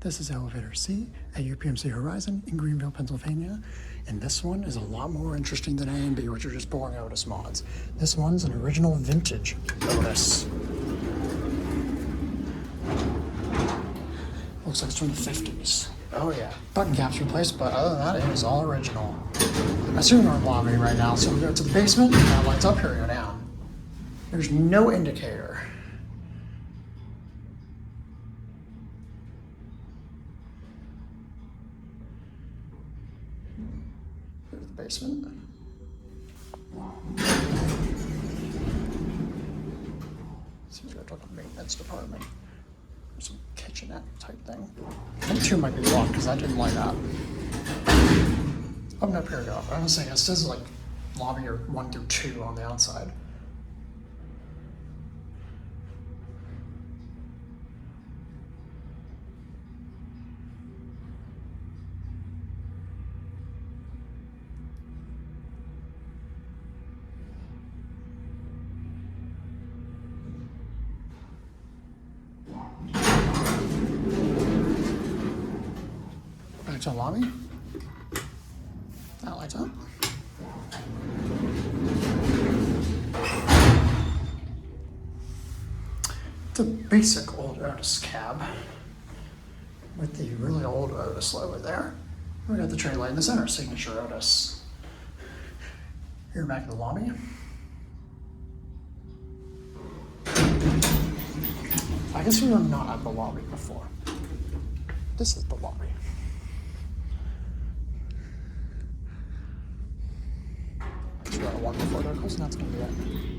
This is elevator C at UPMC Horizon in Greenville, Pennsylvania. And this one is a lot more interesting than A and B, which are just boring Otis mods. This one's an original vintage Otis. Looks like it's from the 50s. Oh yeah. Button caps replaced, but other than that, it is all original. I assume we're in lobby right now, so we go to the basement, and that lights up, here we go down. There's no indicator. Here's the basement. Seems like a maintenance department. There's some kitchenette type thing. I think 2 might be locked because that didn't light up. Oh no, here we go. I was saying it says like lobby or 1 through 2 on the outside. Back to the lobby. That lights up. It's a basic old Otis cab with the really old Otis logo there. We got the tray light in the center, signature Otis. Here back in the lobby. I guess we were not at the lobby before. This is the lobby. Just got one before there, because that's gonna be it.